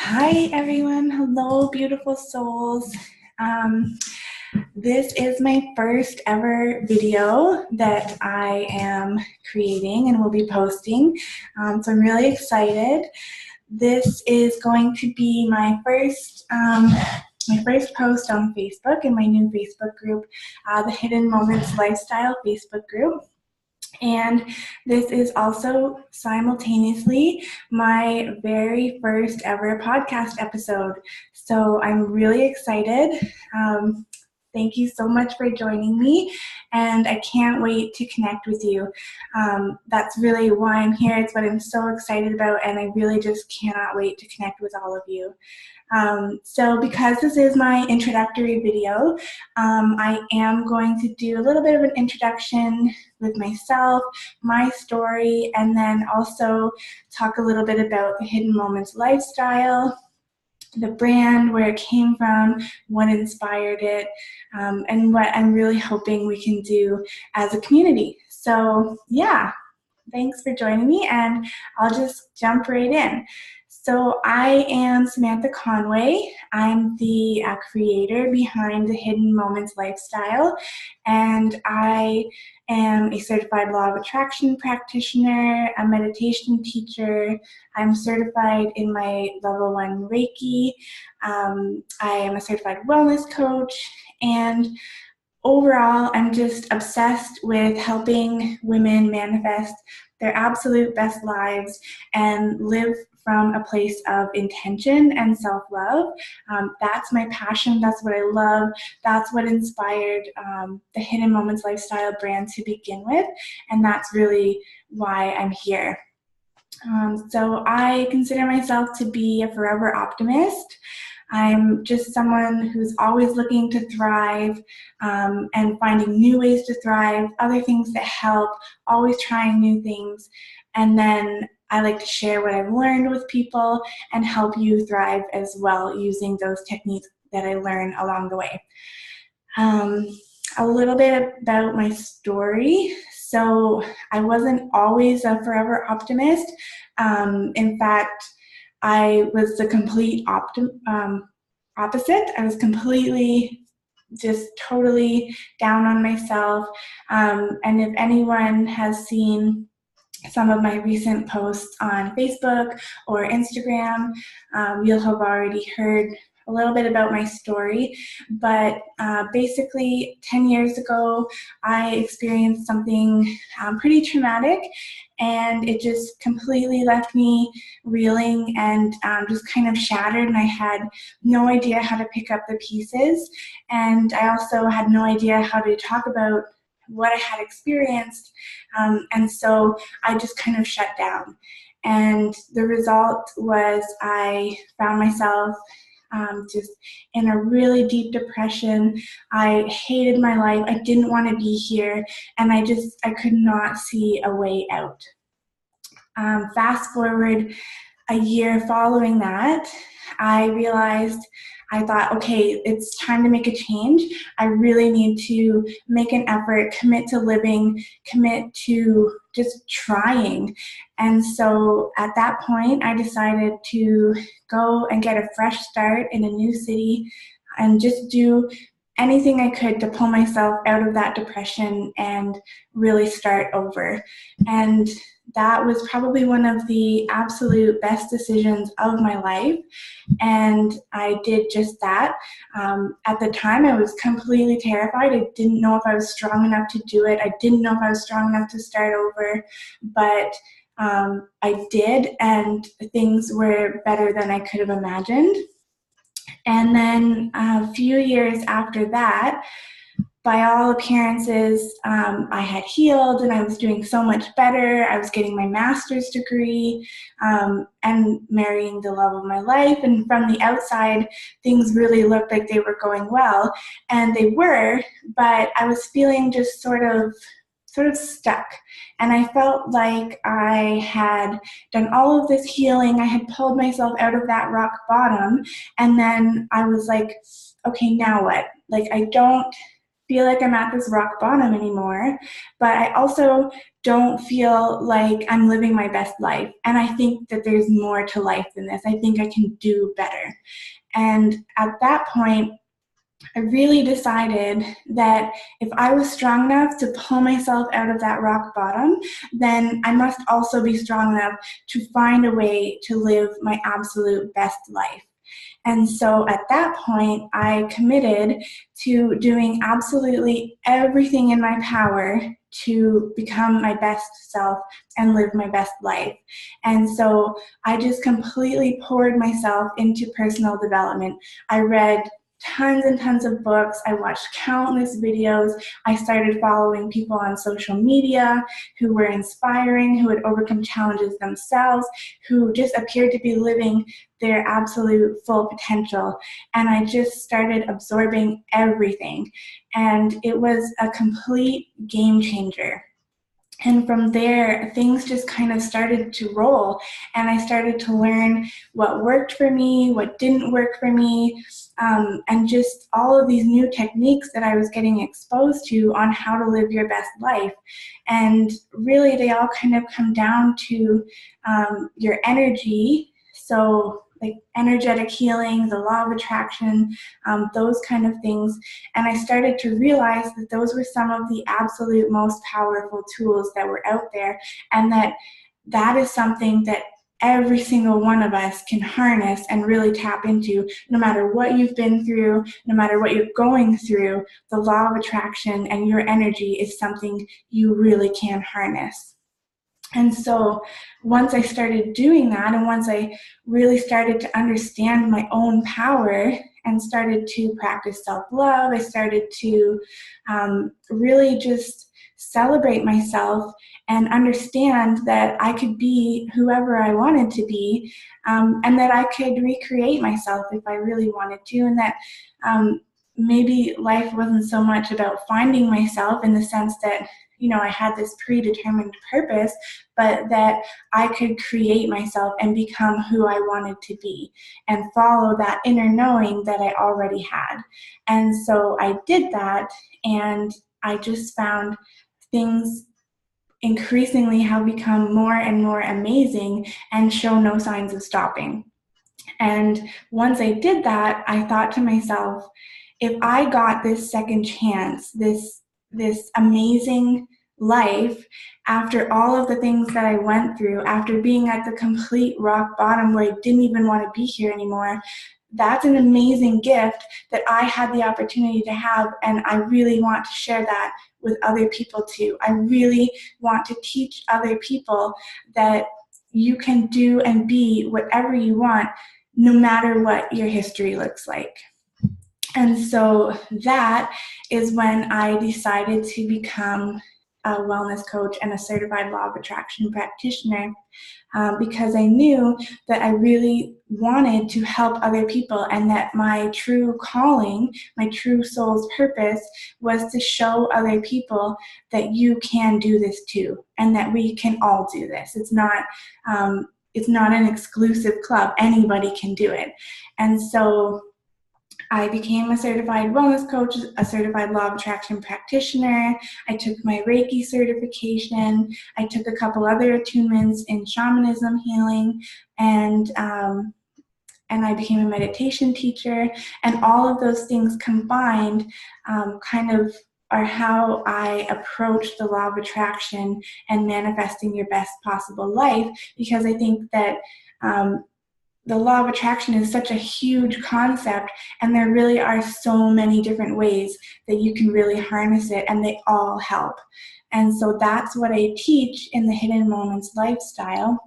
Hi everyone, hello beautiful souls. Um, this is my first ever video that I am creating and will be posting, so I'm really excited. This is going to be my first post on Facebook in my new Facebook group, the Hidden Moments Lifestyle Facebook group. And this is also simultaneously my very first ever podcast episode. So I'm really excited. Thank you so much for joining me, and I can't wait to connect with you. That's really why I'm here. It's what I'm so excited about, and I really just cannot wait to connect with all of you. So because this is my introductory video, I am going to do a little bit of an introduction with myself, my story, and then also talk a little bit about the Hidden Moments lifestyle, the brand, where it came from, what inspired it, and what I'm really hoping we can do as a community. So yeah, thanks for joining me, and I'll just jump right in. So I am Samantha Conway. I'm the creator behind the Hidden Moments lifestyle, and I am a certified law of attraction practitioner, a meditation teacher. I'm certified in my level 1 Reiki. I am a certified wellness coach, and overall, I'm just obsessed with helping women manifest their absolute best lives and live from a place of intention and self-love. That's my passion. That's what I love. That's what inspired the Hidden Moments lifestyle brand to begin with, and that's really why I'm here. So I consider myself to be a forever optimist. I'm just someone who's always looking to thrive and finding new ways to thrive, other things that help, always trying new things. And then I like to share what I've learned with people and help you thrive as well using those techniques that I learn along the way. A little bit about my story. So I wasn't always a forever optimist. In fact, I was the complete opposite. I was completely just totally down on myself. And if anyone has seen some of my recent posts on Facebook or Instagram, you'll have already heard a little bit about my story, but basically 10 years ago, I experienced something pretty traumatic, and it just completely left me reeling and just kind of shattered, and I had no idea how to pick up the pieces, and I also had no idea how to talk about what I had experienced, and so I just kind of shut down. And the result was I found myself just in a really deep depression. I hated my life. I didn't want to be here, and I could not see a way out. Fast forward a year following that, I thought, okay, it's time to make a change. I really need to make an effort, commit to living, commit to just trying. And so at that point, I decided to go and get a fresh start in a new city and just do anything I could to pull myself out of that depression and really start over. And that was probably one of the absolute best decisions of my life, and I did just that. At the time, I was completely terrified. I didn't know if I was strong enough to do it. I didn't know if I was strong enough to start over, but I did, and things were better than I could have imagined. And then a few years after that, by all appearances, I had healed and I was doing so much better. I was getting my master's degree and marrying the love of my life. And from the outside, things really looked like they were going well. And they were, but I was feeling just sort of stuck. And I felt like I had done all of this healing. I had pulled myself out of that rock bottom. And then I was like, okay, now what? Like, I don't feel like I'm at this rock bottom anymore, but I also don't feel like I'm living my best life. And I think that there's more to life than this. I think I can do better. And at that point, I really decided that if I was strong enough to pull myself out of that rock bottom, then I must also be strong enough to find a way to live my absolute best life. And so at that point, I committed to doing absolutely everything in my power to become my best self and live my best life. And so I just completely poured myself into personal development. I read tons and tons of books. I watched countless videos. I started following people on social media who were inspiring, who had overcome challenges themselves, who just appeared to be living their absolute full potential. And I just started absorbing everything. And it was a complete game changer. And from there, things just kind of started to roll, and I started to learn what worked for me, what didn't work for me, and just all of these new techniques that I was getting exposed to on how to live your best life. And really, they all kind of come down to your energy. So like energetic healing, the law of attraction, those kind of things. And I started to realize that those were some of the absolute most powerful tools that were out there, and that is something that every single one of us can harness and really tap into. No matter what you've been through, no matter what you're going through, the law of attraction and your energy is something you really can harness. And so once I started doing that, and once I really started to understand my own power and started to practice self-love, I started to really just celebrate myself and understand that I could be whoever I wanted to be, and that I could recreate myself if I really wanted to, and that maybe life wasn't so much about finding myself in the sense that, you know, I had this predetermined purpose, but that I could create myself and become who I wanted to be and follow that inner knowing that I already had. And so I did that, and I just found things increasingly have become more and more amazing and show no signs of stopping. And once I did that, I thought to myself, if I got this second chance, this amazing life, after all of the things that I went through, after being at the complete rock bottom where I didn't even want to be here anymore, that's an amazing gift that I had the opportunity to have, and I really want to share that with other people too. I really want to teach other people that you can do and be whatever you want, no matter what your history looks like. And so that is when I decided to become a wellness coach and a certified law of attraction practitioner, because I knew that I really wanted to help other people, and that my true calling, my true soul's purpose, was to show other people that you can do this too, and that we can all do this. It's not an exclusive club. Anybody can do it. And so I became a certified wellness coach, a certified law of attraction practitioner. I took my Reiki certification. I took a couple other attunements in shamanism healing, and I became a meditation teacher. And all of those things combined kind of are how I approach the law of attraction and manifesting your best possible life, because I think that the law of attraction is such a huge concept, and there really are so many different ways that you can really harness it, and they all help. And so that's what I teach in the Hidden Moments lifestyle,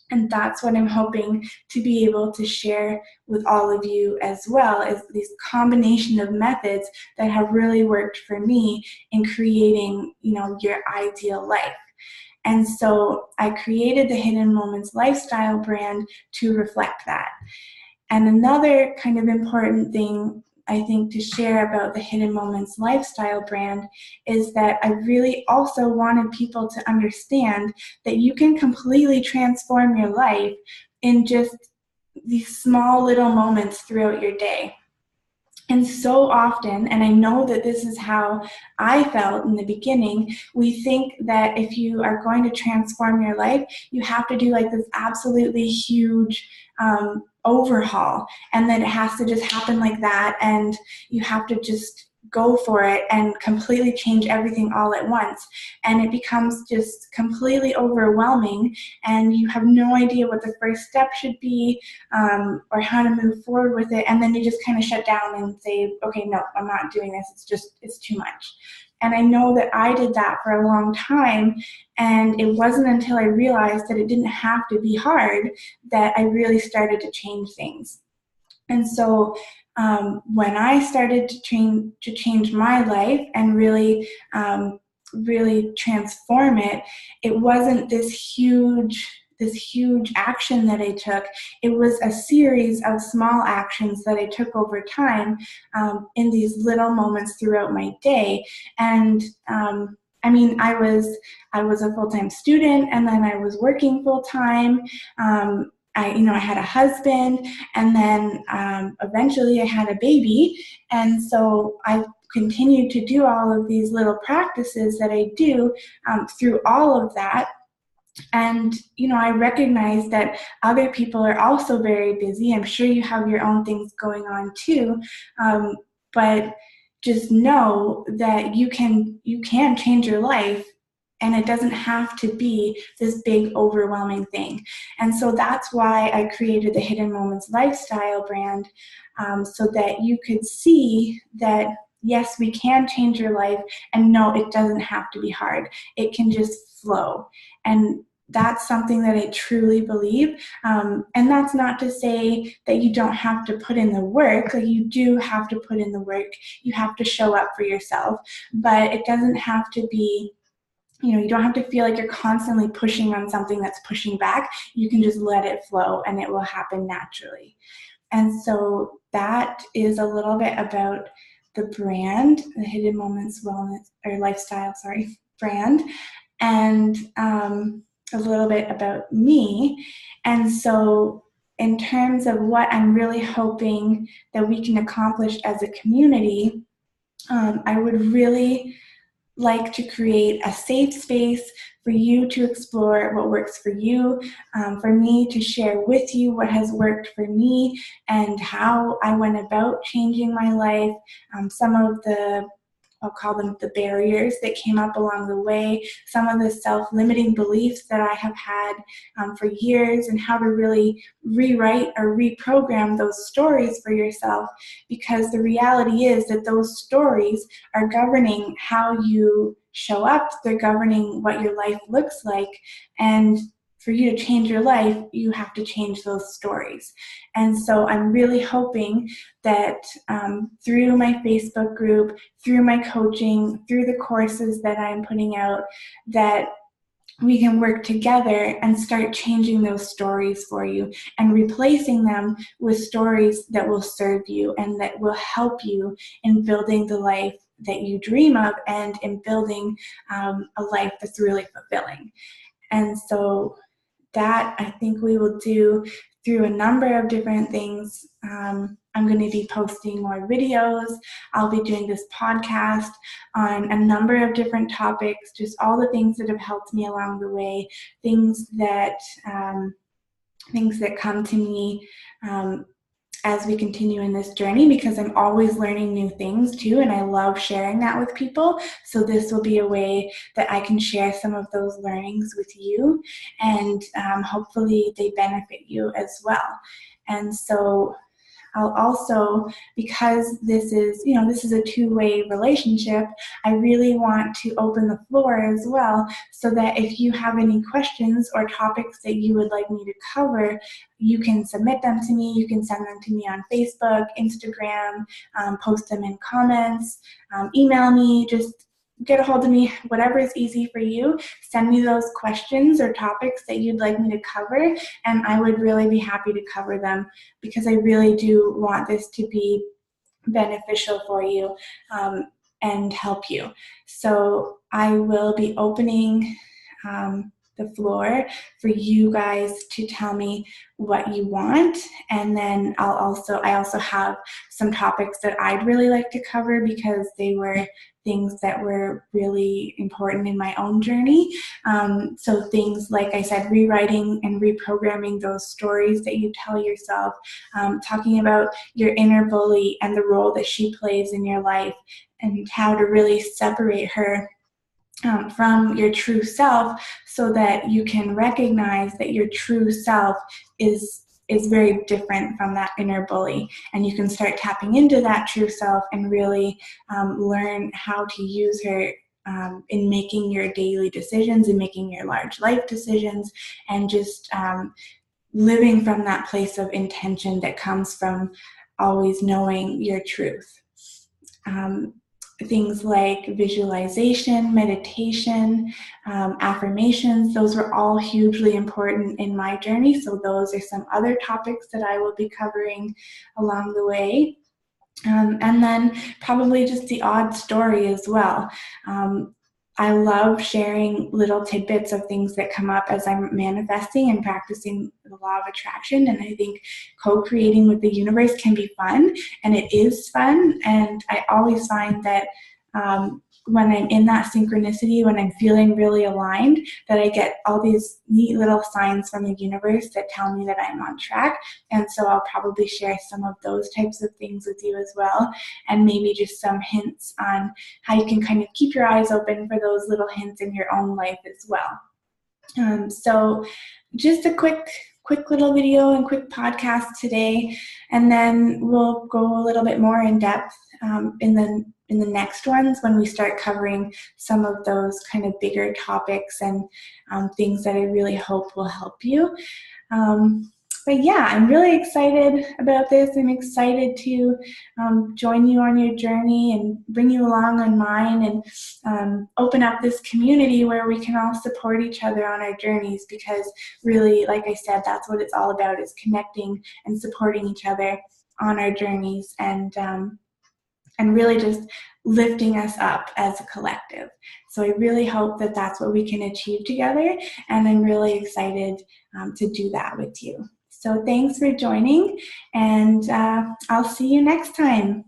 and that's what I'm hoping to be able to share with all of you as well, is this combination of methods that have really worked for me in creating, you know, your ideal life. And so I created the Hidden Moments lifestyle brand to reflect that. And another kind of important thing I think to share about the Hidden Moments lifestyle brand is that I really also wanted people to understand that you can completely transform your life in just these small little moments throughout your day. And so often, and I know that this is how I felt in the beginning, we think that if you are going to transform your life, you have to do like this absolutely huge overhaul, and then it has to just happen like that, and you have to just go for it and completely change everything all at once. And it becomes just completely overwhelming, and you have no idea what the first step should be, or how to move forward with it. And then you just kind of shut down and say, okay, no, I'm not doing this. It's too much. And I know that I did that for a long time, and it wasn't until I realized that it didn't have to be hard that I really started to change things. And so when I started to change my life and really transform it, it wasn't this huge action that I took. It was a series of small actions that I took over time, in these little moments throughout my day. And I mean, I was a full-time student, and then I was working full-time. I had a husband, and then eventually I had a baby. And so I continued to do all of these little practices that I do through all of that. And, I recognize that other people are also very busy. I'm sure you have your own things going on too. But just know that you can change your life, and it doesn't have to be this big overwhelming thing. And so that's why I created the Hidden Moments lifestyle brand, so that you could see that yes, we can change your life, and no, it doesn't have to be hard. It can just flow. And that's something that I truly believe. And that's not to say that you don't have to put in the work. Like, you do have to put in the work. You have to show up for yourself. But it doesn't have to be, you don't have to feel like you're constantly pushing on something that's pushing back. You can just let it flow, and it will happen naturally. And so that is a little bit about the brand, the Hidden Moments Wellness or Lifestyle, brand, and a little bit about me. And so in terms of what I'm really hoping that we can accomplish as a community, I would really like to create a safe space for you to explore what works for you, for me to share with you what has worked for me and how I went about changing my life, some of the, I'll call them the barriers that came up along the way, some of the self-limiting beliefs that I have had for years, and how to really rewrite or reprogram those stories for yourself, because the reality is that those stories are governing how you show up, they're governing what your life looks like, and for you to change your life, you have to change those stories. And so I'm really hoping that through my Facebook group, through my coaching, through the courses that I'm putting out, that we can work together and start changing those stories for you and replacing them with stories that will serve you and that will help you in building the life that you dream of, and in building a life that's really fulfilling. And so that I think we will do through a number of different things. I'm going to be posting more videos. I'll be doing this podcast on a number of different topics, just all the things that have helped me along the way, things that come to me as we continue in this journey, because I'm always learning new things too, and I love sharing that with people. So this will be a way that I can share some of those learnings with you, and hopefully they benefit you as well. And so I'll also, because this is a two-way relationship, I really want to open the floor as well, so that if you have any questions or topics that you would like me to cover, you can submit them to me. You can send them to me on Facebook, Instagram, post them in comments, email me, just get a hold of me, whatever is easy for you. Send me those questions or topics that you'd like me to cover, and I would really be happy to cover them, because I really do want this to be beneficial for you and help you. So I will be opening the floor for you guys to tell me what you want. And then I also have some topics that I'd really like to cover because they were things that were really important in my own journey. So things like I said, rewriting and reprogramming those stories that you tell yourself, talking about your inner bully and the role that she plays in your life and how to really separate her from your true self so that you can recognize that your true self is very different from that inner bully, and you can start tapping into that true self and really learn how to use her in making your daily decisions and making your large life decisions, and just living from that place of intention that comes from always knowing your truth. Things like visualization, meditation, affirmations, those were all hugely important in my journey. So those are some other topics that I will be covering along the way. And then probably just the odd story as well. I love sharing little tidbits of things that come up as I'm manifesting and practicing the law of attraction. And I think co-creating with the universe can be fun, and it is fun. And I always find that when I'm in that synchronicity, when I'm feeling really aligned, that I get all these neat little signs from the universe that tell me that I'm on track. And so I'll probably share some of those types of things with you as well, and maybe just some hints on how you can kind of keep your eyes open for those little hints in your own life as well. So just a quick little video and quick podcast today, and then we'll go a little bit more in depth in the next ones when we start covering some of those kind of bigger topics and things that I really hope will help you. But yeah, I'm really excited about this. I'm excited to join you on your journey and bring you along on mine, and open up this community where we can all support each other on our journeys, because really, like I said, that's what it's all about, is connecting and supporting each other on our journeys, and really just lifting us up as a collective. So I really hope that that's what we can achieve together, and I'm really excited to do that with you. So thanks for joining, and I'll see you next time.